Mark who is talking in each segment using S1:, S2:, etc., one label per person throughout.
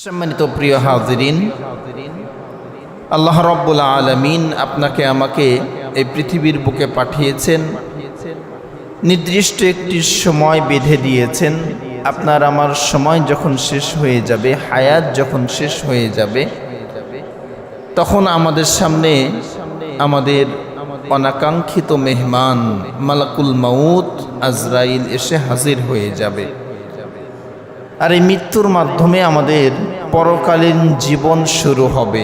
S1: সম্মানিত প্রিয় হাজিরিন, আল্লাহ রাব্বুল আলামিন আপনাকে আমাকে এই পৃথিবীর বুকে পাঠিয়েছেন, নির্দিষ্ট একটি সময় বেঁধে দিয়েছেন। আপনার আমার সময় যখন শেষ হয়ে যাবে, হায়াত যখন শেষ হয়ে যাবে, তখন আমাদের সামনে আমাদের অনাকাঙ্ক্ষিত মেহমান মালাকুল মাউত আজরাইল এসে হাজির হয়ে যাবে। আর এই মৃত্যুর মাধ্যমে আমাদের পরকালীন জীবন শুরু হবে।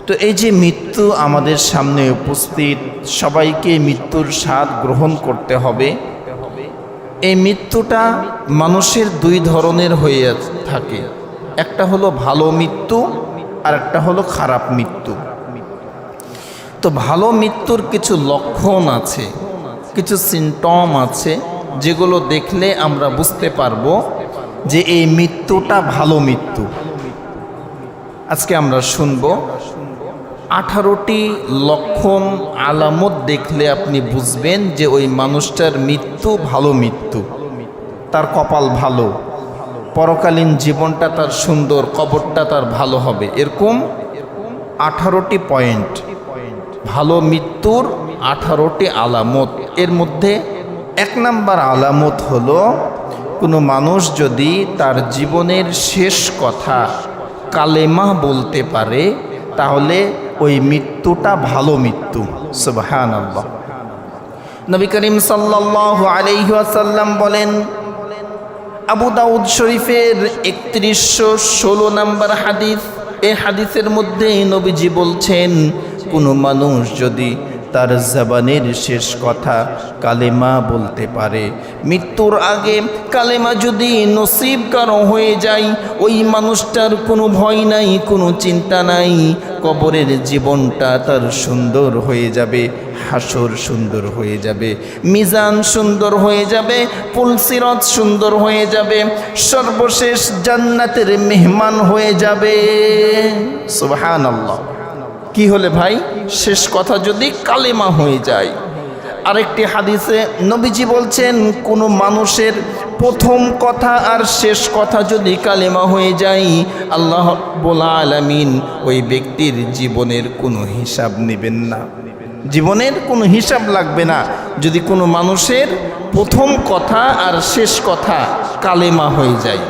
S1: তো এই যে মৃত্যু আমাদের সামনে উপস্থিত, সবাইকে মৃত্যুর স্বাদ গ্রহণ করতে হবে। এই মৃত্যুটা মানুষের দুই ধরনের হয়ে থাকে, একটা হলো ভালো মৃত্যু আর একটা হলো খারাপ মৃত্যু। তো ভালো মৃত্যুর কিছু লক্ষণ আছে, কিছু সিমটম আছে, যেগুলো দেখলে আমরা বুঝতে পারবো যে এই মৃত্যুটা ভালো মৃত্যু। আজকে আমরা শুনব 18টি লক্ষণ আলামত দেখলে আপনি বুঝবেন যে ওই মানুষটার মৃত্যু ভালো মৃত্যু, তার কপাল ভালো, পরকালীন জীবনটা তার সুন্দর, কবরটা তার ভালো হবে। এরকম 18টি পয়েন্ট, ভালো মৃত্যুর 18টি আলামত। এর মধ্যে 1 নাম্বার আলামত হলো, কোনো মানুষ যদি তার জীবনের শেষ কথা কালেমা বলতে পারে, তাহলে ওই মৃত্যুটা ভালো মৃত্যু। সুবহানাল্লাহ। নবী করিম সাল্লাল্লাহু আলাইহি ওয়াসাল্লাম বলেন, আবু দাউদ শরীফের 3116 নম্বর হাদিস, এই হাদিসের মধ্যে নবীজি বলছেন, কোনো মানুষ যদি তার জবানের শেষ কথা কালেমা বলতে পারে, মৃত্যুর আগে কালেমা যদি নসিব কারো হয়ে যায়, ওই মানুষটার কোনো ভয় নাই, কোনো চিন্তা নাই, কবরের জীবনটা তার সুন্দর হয়ে যাবে, হাসর সুন্দর হয়ে যাবে, মিজান সুন্দর হয়ে যাবে, পুলসিরাত সুন্দর হয়ে যাবে, সর্বশেষ জান্নাতের মেহমান হয়ে যাবে। সুবহানাল্লাহ। কি হলে ভাই? শেষ কথা যদি কালেমা হয়ে যায়। আরেকটি হাদিসে নবীজি বলছেন, কোনো মানুষের প্রথম কথা আর শেষ কথা যদি কালেমা হয়ে যায়, আল্লাহ রাব্বুল আলামিন ওই ব্যক্তির জীবনের কোনো হিসাব নেবেন না, জীবনের কোনো হিসাব লাগবে না, যদি কোনো মানুষের প্রথম কথা আর শেষ কথা কালেমা হয়ে যায়।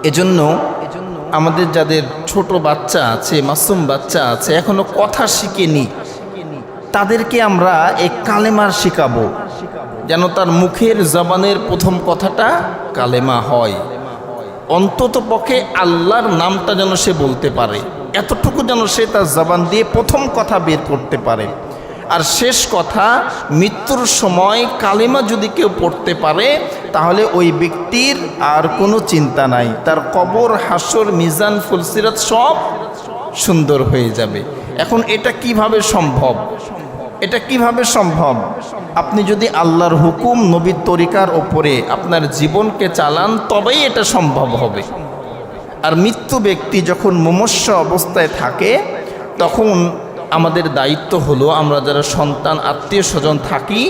S1: এজন্য আমাদের যাদের ছোট বাচ্চা আছে, মাসুম বাচ্চা আছে, এখনো কথা শিখেনি, তাদেরকে আমরা এই কালেমার শিখাবো, যেন তার মুখের জবানের প্রথম কথাটা কালেমা হয়। অন্তত পক্ষে আল্লাহর নামটা যেন সে বলতে পারে, এতটুকু যেন সে তার জবান দিয়ে প্রথম কথা বের করতে পারে। আর শেষ কথা, মৃত্যুর সময় কালেমা যদি কেউ পড়তে পারে, তাহলে ওই ব্যক্তির আর কোনো চিন্তা নাই, তার কবর, হাসর, মিজান, ফুলসিরাত সব সুন্দর হয়ে যাবে। এখন এটা কিভাবে সম্ভব? এটা কিভাবে সম্ভব? আপনি যদি আল্লাহর হুকুম, নবীর তরিকার ওপরে আপনার জীবনকে চালান, তবেই এটা সম্ভব হবে। আর মৃত্যু ব্যক্তি যখন মুমূর্ষ অবস্থায় থাকে, তখন আমাদের দায়িত্ব হলো, আমরা যারা সন্তান, আত্মীয় স্বজন থাকি,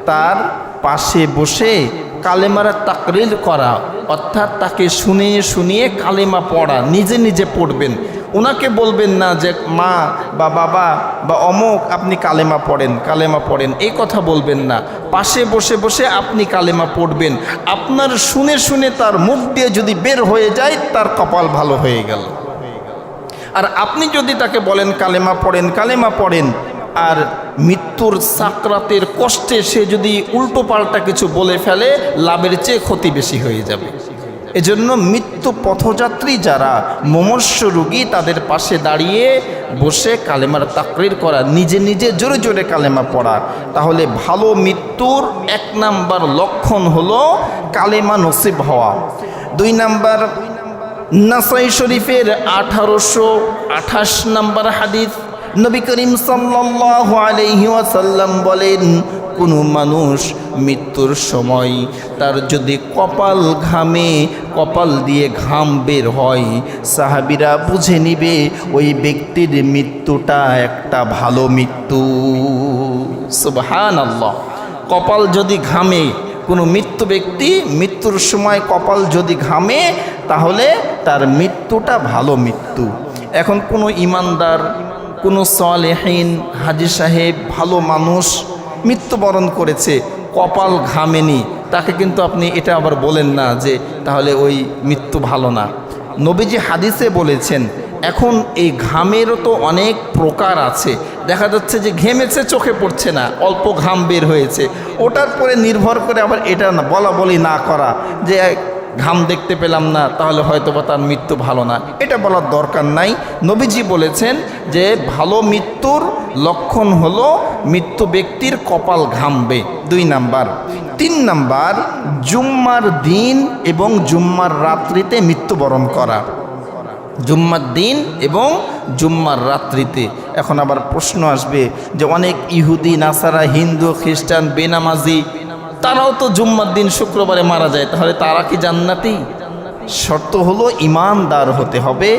S1: তার পাশে বসে কালেমার তাকরির করা, অর্থাৎ তাকে শুনিয়ে শুনিয়ে কালেমা পড়া। নিজে নিজে পড়বেন, ওনাকে বলবেন না যে মা বা বাবা বা অমুক আপনি কালেমা পড়েন, কালেমা পড়েন, এই কথা বলবেন না। পাশে বসে বসে আপনি কালেমা পড়বেন। আপনার শুনে শুনে তার মুখ দিয়ে যদি বের হয়ে যায়, তার কপাল ভালো হয়ে গেল। আর আপনি যদি তাকে বলেন কালেমা পড়েন, কালেমা পড়েন, আর মৃত্যুর সাকরাতের কষ্টে সে যদি উল্টো পাল্টা কিছু বলে ফেলে, লাভের চেয়ে ক্ষতি বেশি হয়ে যাবে। এজন্য মৃত্যু পথযাত্রী যারা মুমূর্ষ রোগী, তাদের পাশে দাঁড়িয়ে বসে কালেমার তাকরির করা, নিজে নিজে জোরে জোরে কালেমা পড়া। তাহলে ভালো মৃত্যুর 1 নাম্বার লক্ষণ হলো কালেমা নসিব হওয়া। 2 নাম্বার, নাসাই শরীফের 1828 নম্বর হাদিস, নবী করিম সাল্লাল্লাহু আলাইহি ওয়াসাল্লাম বলেন, কোনো মানুষ মৃত্যুর সময় তার যদি কপাল ঘামে, কপাল দিয়ে ঘাম বের হয়, সাহাবীরা বুঝে নিবে ওই ব্যক্তির মৃত্যুটা একটা ভালো মৃত্যু। সুবহানাল্লাহ। কপাল যদি ঘামে, কোনো মৃত্যু ব্যক্তি মৃত্যুর সময় কপাল যদি ঘামে, তাহলে তার মৃত্যুটা ভালো মৃত্যু। এখন কোনো ইমানদার, কোনো সালেহীন হাজী সাহেব, ভালো মানুষ মৃত্যুবরণ করেছে, কপাল ঘামেনি, তাকে কিন্তু আপনি এটা আবার বলেন না যে তাহলে ওই মৃত্যু ভালো না। নবীজি হাদিসে বলেছেন, এখন এই ঘামেরও তো অনেক প্রকার আছে। দেখা যাচ্ছে যে ঘেমেছে, চোখে পড়ছে না, অল্প ঘাম বের হয়েছে, ওটার পরে নির্ভর করে আবার এটা না বলা বলি না করা যে ঘাম দেখতে পেলাম না তাহলে হয়তো বা তার মৃত্যু ভালো না, এটা বলার দরকার নাই। নবীজি বলেছেন যে ভালো মৃত্যুর লক্ষণ হলো মৃত্যু ব্যক্তির কপাল ঘামবে, 2 নাম্বার। 3 নাম্বার, জুম্মার দিন এবং জুম্মার রাত্রিতে মৃত্যুবরণ করা, জুম্মার দিন এবং জুম্মার রাত্রিতে। এখন আবার প্রশ্ন আসবে যে অনেক ইহুদি, নাসারা, হিন্দু, খ্রিস্টান, বেনামাজি তারাও তো জুম্মার দিন শুক্রবারে মারা যায়, তাহলে তারা কি জান্নাতি? শর্ত হলো ইমানদার হতে হবে,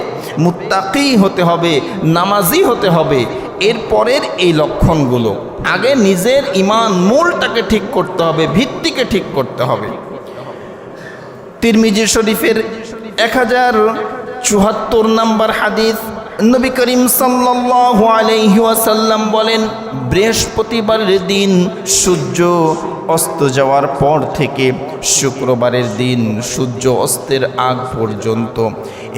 S1: মুত্তাকি হতে হবে, নামাজি হতে হবে। এরপরের এই লক্ষণগুলো, আগে নিজের ইমান মূলটাকে ঠিক করতে হবে, ভিত্তিকে ঠিক করতে হবে। তিরমিজি শরীফের 1074 নম্বর হাদিস, নবী করিম সাল্লাল্লাহু আলাইহি ওয়াসাল্লাম বলেন, বৃহস্পতিবারের দিন সূর্য অস্ত যাওয়ার পর থেকে শুক্রবারের দিন সূর্য অস্তের আগ পর্যন্ত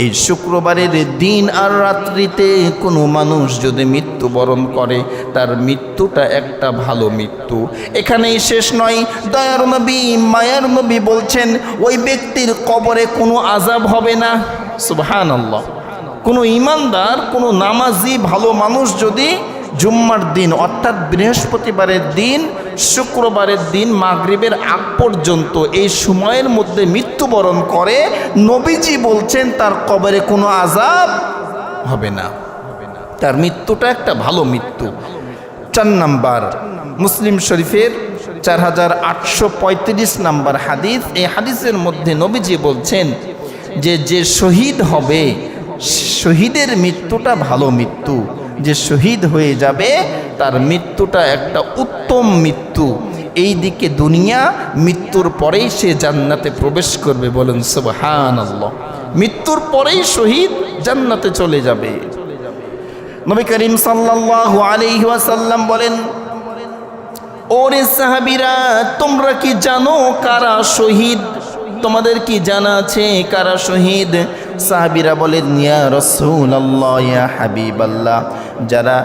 S1: এই শুক্রবারের দিন আর রাত্রিতে কোনো মানুষ যদি মৃত্যুবরণ করে, তার মৃত্যুটা একটা ভালো মৃত্যু। এখানেই শেষ নয়, দয়ার নবী, মায়ার নবী বলছেন ওই ব্যক্তির কবরে কোনো আযাব হবে না। সুবহানাল্লাহ। কোনো ইমানদার, কোনো নামাজি ভালো মানুষ যদি জুম্মার দিন অর্থাৎ বৃহস্পতিবারের দিন শুক্রবারের দিন মাগরিবের আগ পর্যন্ত এই সময়ের মধ্যে মৃত্যুবরণ করে, নবীজি বলছেন তার কবরে কোনো আযাব হবে না, তার মৃত্যুটা একটা ভালো মৃত্যু। 4 নাম্বার, মুসলিম শরীফের 4835 নাম্বার হাদিস। এই হাদিসের মধ্যে নবীজি বলছেন যে যে শহীদ হবে, শহীদের মৃত্যুটা ভালো মৃত্যু, যে শহীদ হয়ে যাবে তার মৃত্যুটা একটা উত্তম মৃত্যু। এই দিকে দুনিয়া, মৃত্যুর পরেই সে জান্নাতে প্রবেশ করবে। বলুন সুবহানাল্লাহ। মৃত্যুর পরেই শহীদ জান্নাতে চলে যাবে। নবী করিম সাল্লাল্লাহু আলাইহি ওয়াসাল্লাম বলেন, ওরে সাহাবীরা, তোমরা কি জানো কারা শহীদ? তোমাদের কি জানা আছে কারা শহীদ? সাহাবীরা বলেন, ইয়া রাসূলুল্লাহ, ইয়া হাবিবাল্লাহ, যারা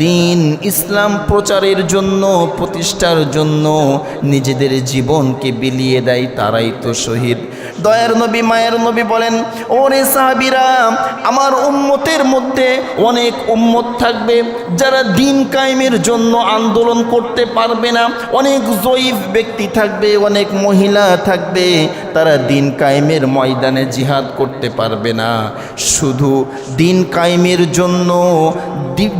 S1: দিন ইসলাম প্রচারের জন্য, প্রতিষ্ঠার জন্য নিজেদের জীবনকে বিলিয়ে দেয় তারাই তো শহীদ। দয়ার নবী, মায়ের নবী বলেন, ওরে সাহাবীরা, আমার উম্মতের মধ্যে অনেক উম্মত থাকবে যারা দিন কায়েমের জন্য আন্দোলন করতে পারবে না, অনেক জয়ীফ ব্যক্তি থাকবে, অনেক মহিলা থাকবে, তারা দিন কায়েমের ময়দানে জিহাদ করতে পারবে না। শুধু দিন কায়েমের জন্য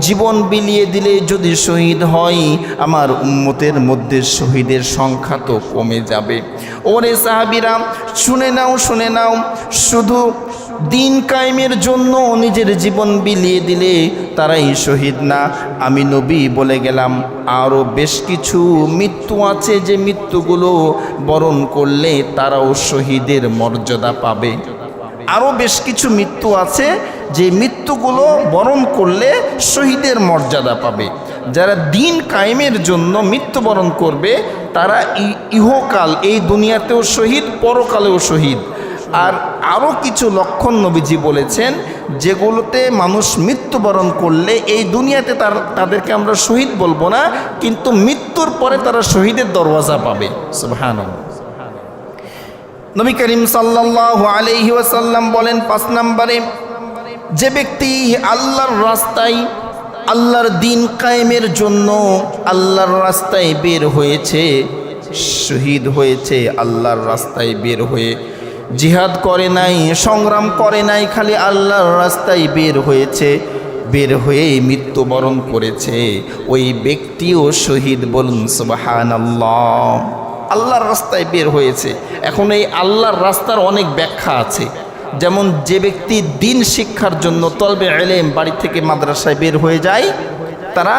S1: জীবন বিলিয়ে দিলে যদি শহীদ হয়, আমার উম্মতের মধ্যে শহীদের সংখ্যা তো কমে যাবে। ওরে সাহাবীরা, শুনে নাও, শুনে নাও, শুধু দিন কায়েমের জন্য নিজের জীবন বিলিয়ে দিলে তারাই শহীদ না, আমি নবী বলে গেলাম আরও বেশ কিছু মৃত্যু আছে যে মৃত্যুগুলো বরণ করলে তারাও শহীদের মর্যাদা পাবে। আরও বেশ কিছু মৃত্যু আছে যে মৃত্যুগুলো বরণ করলে শহীদের মর্যাদা পাবে। যারা দিন কায়েমের জন্য মৃত্যুবরণ করবে তারা ইহকাল, এই দুনিয়াতেও শহীদ, পরকালেও শহীদ। আর আরও কিছু লক্ষণ নবীজি বলেছেন যেগুলোতে মানুষ মৃত্যুবরণ করলে এই দুনিয়াতে তাদেরকে আমরা শহীদ বলবো না, কিন্তু মৃত্যুর পরে তারা শহীদের দরওয়াজা পাবে। সুবহানাল্লাহ। নবী করিম সাল্লাল্লাহু আলাইহি ওয়াসাল্লাম বলেন, 5 নম্বরে, যে ব্যক্তি আল্লাহর রাস্তায়, আল্লাহর দিন কায়েমের জন্য আল্লাহর রাস্তায় বের হয়েছে, শহীদ হয়েছে, আল্লাহর রাস্তায় বের হয়ে জিহাদ করে নাই, সংগ্রাম করে নাই, খালি আল্লাহর রাস্তায় বের হয়েছে, বের হয়ে মৃত্যুবরণ করেছে, ওই ব্যক্তিও শহীদ। বলুন সুবহানাল্লাহ। আল্লাহর রাস্তায় বের হয়েছে। এখন এই আল্লাহর রাস্তার অনেক ব্যাখ্যা আছে, যেমন যে ব্যক্তি দিন শিক্ষার জন্য তলবে ইলম বাড়ি থেকে মাদ্রাসায় বের হয়ে যায়, তারা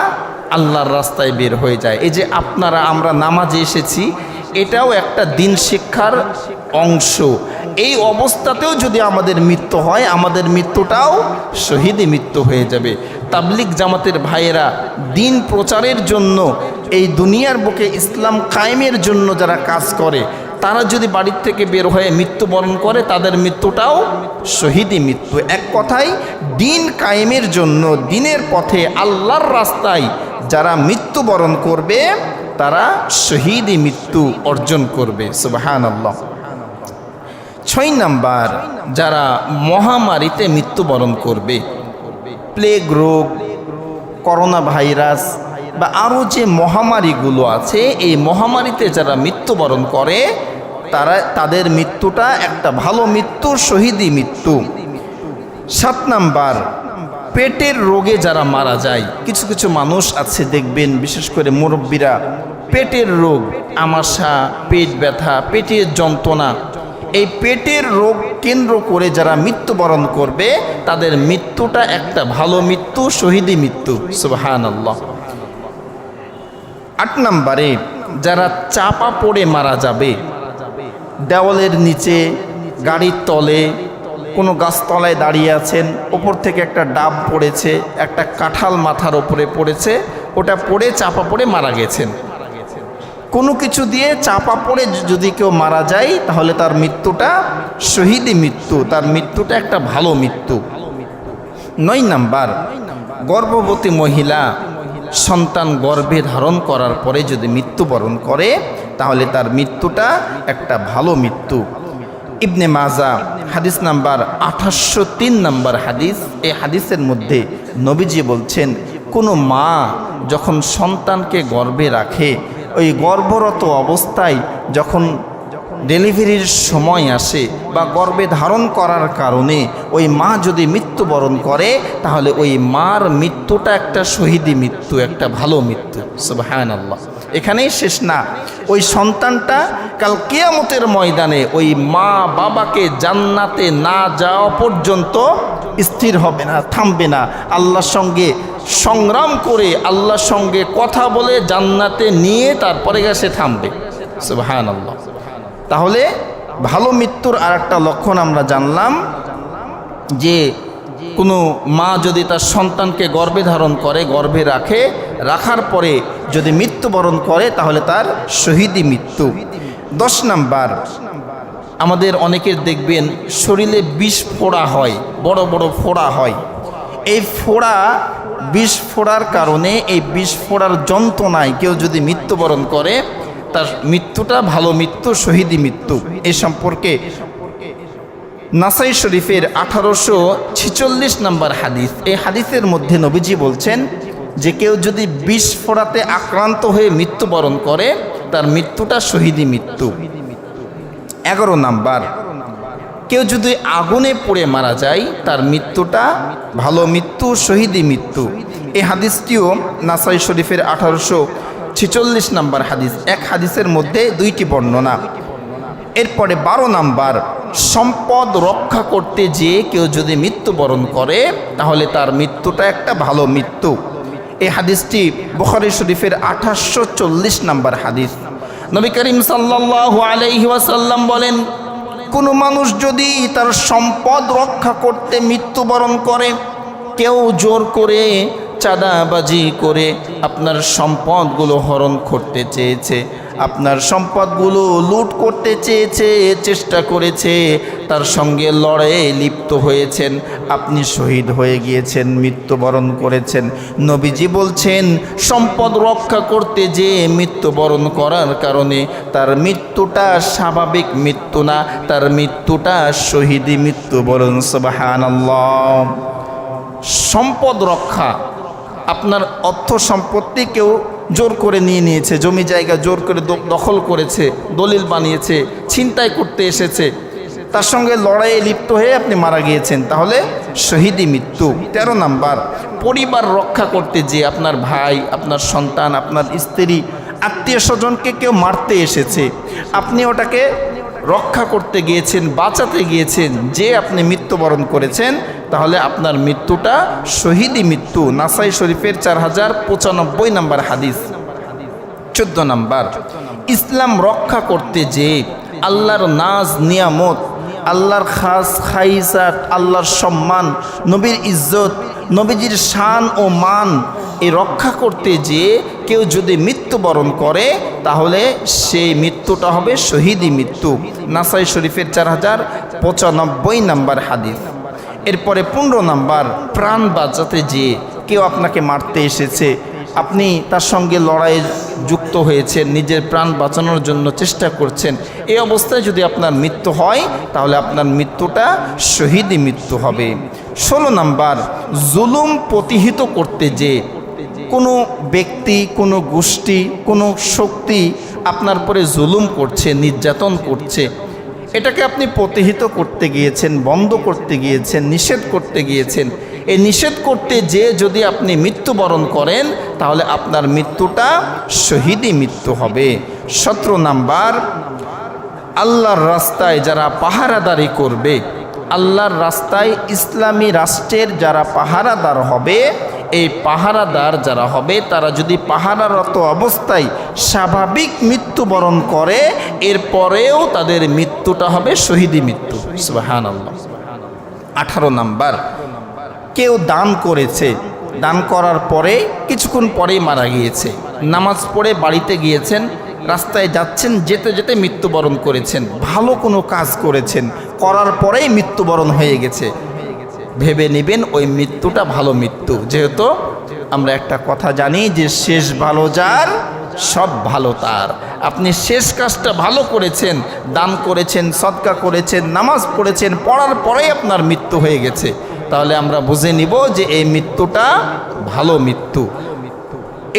S1: আল্লাহর রাস্তায় বের হয়ে যায়। এই যে আপনারা, আমরা নামাজে এসেছি, এটাও একটা দিন শিক্ষার অংশ। এই অবস্থাতেও যদি আমাদের মৃত্যু হয়, আমাদের মৃত্যুটাও শহীদি মৃত্যু হয়ে যাবে। তাবলিগ জামাতের ভাইয়েরা দিন প্রচারের জন্য, এই দুনিয়ার বুকে ইসলাম কায়েমের জন্য যারা কাজ করে, তারা যদি বাড়ির থেকে বের হয়ে মৃত্যুবরণ করে, তাদের মৃত্যুটাও শহীদি মৃত্যু। এক কথায় দিন কায়েমের জন্য, দিনের পথে, আল্লাহর রাস্তায় যারা মৃত্যুবরণ করবে তারা শহীদি মৃত্যু অর্জন করবে। সুবহানাল্লাহ। 6 নাম্বার, যারা মহামারীতে মৃত্যুবরণ করবে, প্লেগ রোগ, করোনা ভাইরাস বা আরও যে মহামারীগুলো আছে, এই মহামারীতে যারা মৃত্যুবরণ করে তাদের মৃত্যুটা একটা ভালো মৃত্যু, শহীদি মৃত্যু। 7 নাম্বার, পেটের রোগে যারা মারা যায়। কিছু কিছু মানুষ আছে দেখবেন, বিশেষ করে মুরব্বীরা, পেটের রোগ, আমাশা, পেট ব্যথা, পেটের যন্ত্রণা, এই পেটের রোগ কেন্দ্র করে যারা মৃত্যুবরণ করবে তাদের মৃত্যুটা একটা ভালো মৃত্যু, শহীদি মৃত্যু। সুবহানাল্লাহ। 8 নাম্বারে, যারা চাপা পড়ে মারা যাবে, দেওয়ালের নিচে, গাড়ির তলে, কোনো গাছতলায় দাঁড়িয়ে আছেন, ওপর থেকে একটা ডাব পড়েছে, একটা কাঁঠাল মাথার ওপরে পড়েছে, ওটা পড়ে চাপা পড়ে মারা গেছেন। কোনো কিছু দিয়ে চাপা পড়ে যদি কেউ মারা যায় তাহলে তার মৃত্যুটা শহীদি মৃত্যু, তার মৃত্যুটা একটা ভালো মৃত্যু। 9 নাম্বার, গর্ভবতী মহিলা সন্তান গর্ভে ধারণ করার পরে যদি মৃত্যুবরণ করে তাহলে তার মৃত্যুটা একটা ভালো মৃত্যু। ইবনে মাজা হাদিস নাম্বার 2803 নাম্বার হাদিস। এই হাদিসের মধ্যে নবীজি বলছেন, কোনো মা যখন সন্তানকে গর্ভে রাখে, ওই গর্ভরত অবস্থায় যখন ডেলিভারির সময় আসে বা গর্ভে ধারণ করার কারণে ওই মা যদি মৃত্যুবরণ করে তাহলে ওই মার মৃত্যুটা একটা শহীদি মৃত্যু, একটা ভালো মৃত্যু। সুবহানাল্লাহ। এখানেই শেষ না, ওই সন্তানটা কাল কিয়ামতের ময়দানে ওই মা বাবাকে জান্নাতে না যাওয়া পর্যন্ত স্থির হবে না, থামবে না, আল্লাহর সঙ্গে সংগ্রাম করে, আল্লাহর সঙ্গে কথা বলে জান্নাতে নিয়ে তারপরে সে থামবে। সুবহানাল্লাহ। তাহলে ভালো মৃত্যুর আর একটা লক্ষণ আমরা জানলাম যে কোনো মা যদি তার সন্তানকে গর্ভে ধারণ করে, গর্ভে রাখে, রাখার পরে যদি মৃত্যুবরণ করে তাহলে তার শহীদি মৃত্যু। 10 নাম্বার, আমাদের অনেকের দেখবেন শরীরে বিষ ফোড়া হয়, বড় বড় ফোড়া হয়। এই ফোড়া, বিষ ফোড়ার কারণে, এই বিষ ফোড়ার যন্ত্রণায় কেউ যদি মৃত্যুবরণ করে তার মৃত্যুটা ভালো মৃত্যু, শহীদি মৃত্যু। এ সম্পর্কে নাসাই শরীফের 1846 নাম্বার হাদিস, এই হাদিসের মধ্যে নবীজি বলছেন যে কেউ যদি বিষ ফোড়াতে আক্রান্ত হয়ে মৃত্যুবরণ করে তার মৃত্যুটা শহীদি মৃত্যু। 11 নাম্বার, কেউ যদি আগুনে পড়ে মারা যায় তার মৃত্যুটা ভালো মৃত্যু, শহীদি মৃত্যু। এই হাদিসটিও নাসাই শরীফের 1846 নাম্বার হাদিস। এক হাদিসের মধ্যে 2টি বর্ণনা। এরপরে 12 নাম্বার, সম্পদ রক্ষা করতে যেয়ে কেউ যদি মৃত্যুবরণ করে তাহলে তার মৃত্যুটা একটা ভালো মৃত্যু। এই হাদিসটি বুখারী শরীফের 1840 নাম্বার হাদিস। নবী করিম সাল্লাল্লাহু আলাইহি ওয়াসাল্লাম বলেন, কোনো মানুষ যদি তার সম্পদ রক্ষা করতে মৃত্যুবরণ করে, কেউ জোর করে, চাঁদাবাজি করে আপনার সম্পদগুলো হরণ করতে চেয়েছে, আপনার সম্পদগুলো লুট করতে চেয়েছে, চেষ্টা করেছে, তার সঙ্গে লড়াইয়ে লিপ্ত হয়েছেন, আপনি শহীদ হয়ে গিয়েছেন, মৃত্যুবরণ করেছেন। নবীজি বলছেন সম্পদ রক্ষা করতে যে মৃত্যুবরণ করার কারণে তার মৃত্যুটা স্বাভাবিক মৃত্যু না, তার মৃত্যুটা শহীদি মৃত্যু। বলুন সুবহানাল্লাহ। সম্পদ রক্ষা, আপনার অর্থ সম্পত্তি কেউ জোর করে নিয়ে নিয়েছে, জমি জায়গা জোর করে দখল করেছে, দলিল বানিয়েছে, ছিনতাই করতে এসেছে, তার সঙ্গে লড়াইয়ে লিপ্ত হয়ে আপনি মারা গিয়েছেন, তাহলে শহীদি মৃত্যু। 13 নাম্বার, পরিবার রক্ষা করতে যে আপনার ভাই, আপনার সন্তান, আপনার স্ত্রী, আত্মীয় স্বজনকে কেউ মারতে এসেছে, আপনি ওটাকে রক্ষা করতে গিয়েছেন, বাঁচাতে গিয়েছেন, যে আপনি মৃত্যুবরণ করেছেন, তাহলে আপনার মৃত্যুটা শহীদি মৃত্যু। নাসাই শরীফের 4095 নাম্বার হাদিস। 14 নাম্বার, ইসলাম রক্ষা করতে যে আল্লাহর নাজ নিয়ামত, আল্লাহর খাস খাইসাত, আল্লাহর সম্মান, নবীর ইজ্জত, নবীজির শান ও মান এই রক্ষা করতে যেয়ে কেউ যদি মৃত্যুবরণ করে তাহলে সেই মৃত্যুটা হবে শহীদি মৃত্যু। নাসাই শরীফের 4095 নম্বর হাদিস। এরপরে 15 নম্বর, প্রাণ বাঁচাতে যেয়ে কেউ আপনাকে মারতে এসেছে, আপনি তার সঙ্গে লড়াইয়ে যুক্ত হয়েছেন, নিজের প্রাণ বাঁচানোর জন্য চেষ্টা করছেন, এই অবস্থায় যদি আপনার মৃত্যু হয় তাহলে আপনার মৃত্যুটা শহীদি মৃত্যু হবে। 16 নম্বর, জুলুম প্রতিহিত করতে যেয়ে কোনো ব্যক্তি, কোনো গোষ্ঠী, কোনো শক্তি আপনার পরে জুলুম করছে, নির্যাতন করছে, এটাকে আপনি প্রতিহিত করতে গিয়েছেন, বন্ধ করতে গিয়েছেন, নিষেধ করতে গিয়েছেন, এই নিষেধ করতে যে যদি আপনি মৃত্যুবরণ করেন তাহলে আপনার মৃত্যুটা শহীদি মৃত্যু হবে। 17 নাম্বার, আল্লাহর রাস্তায় যারা পাহারাদারি করবে, আল্লাহর রাস্তায় ইসলামী রাষ্ট্রের যারা পাহারাদার হবে, এই পাহারাদার যারা হবে তারা যদি পাহারারত অবস্থায় স্বাভাবিক মৃত্যুবরণ করে এরপরেও তাদের মৃত্যুটা হবে শহীদি মৃত্যু। সুবহানাল্লাহ। 18 নাম্বার, কেউ দান করেছে, দান করার পরে কিছুক্ষণ পরেই মারা গিয়েছে, নামাজ পড়ে বাড়িতে গিয়েছেন, রাস্তায় যাচ্ছেন, যেতে যেতে মৃত্যুবরণ করেছেন, ভালো কোনো কাজ করেছেন, করার পরেই মৃত্যুবরণ হয়ে গেছে, ভেবে নেবেন ওই মৃত্যুটা ভালো মৃত্যু। যেহেতু আমরা একটা কথা জানি যে শেষ ভালো যার সব ভালো তার। আপনি শেষ কাজটা ভালো করেছেন, দান করেছেন, সদকা করেছেন, নামাজ পড়েছেন, পড়ার পরেই আপনার মৃত্যু হয়ে গেছে, তাহলে আমরা বুঝে নিব যে এই মৃত্যুটা ভালো মৃত্যু।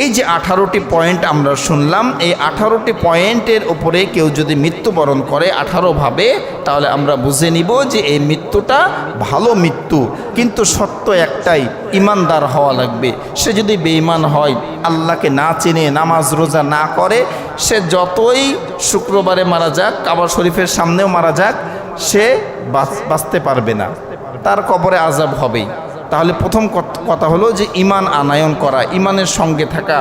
S1: এই যে 18টি পয়েন্ট আমরা শুনলাম, এই 18টি পয়েন্টের উপরে কেউ যদি মৃত্যুবরণ করে 18 ভাবে, তাহলে আমরা বুঝে নিব যে এই মৃত্যুটা ভালো মৃত্যু। কিন্তু সত্য একটাই, ইমানদার হওয়া লাগবে। সে যদি বেঈমান হয়, আল্লাহকে না চিনে, নামাজ রোজা না করে, সে যতই শুক্রবারে মারা যাক, কাবা শরীফের সামনেও মারা যাক, সে বাঁচতে পারবে না, তার কবরে আযাব হবেই। তাহলে প্রথম কথা হলো যে ইমান আনায়ন করা, ইমানের সঙ্গে থাকা,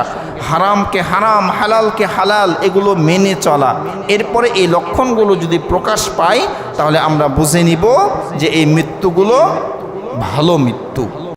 S1: হারামকে হারাম, হালালকে হালাল, এগুলো মেনে চলা। এরপরে এই লক্ষণগুলো যদি প্রকাশ পায় তাহলে আমরা বুঝে নিব যে এই মৃত্যুগুলো ভালো মৃত্যু।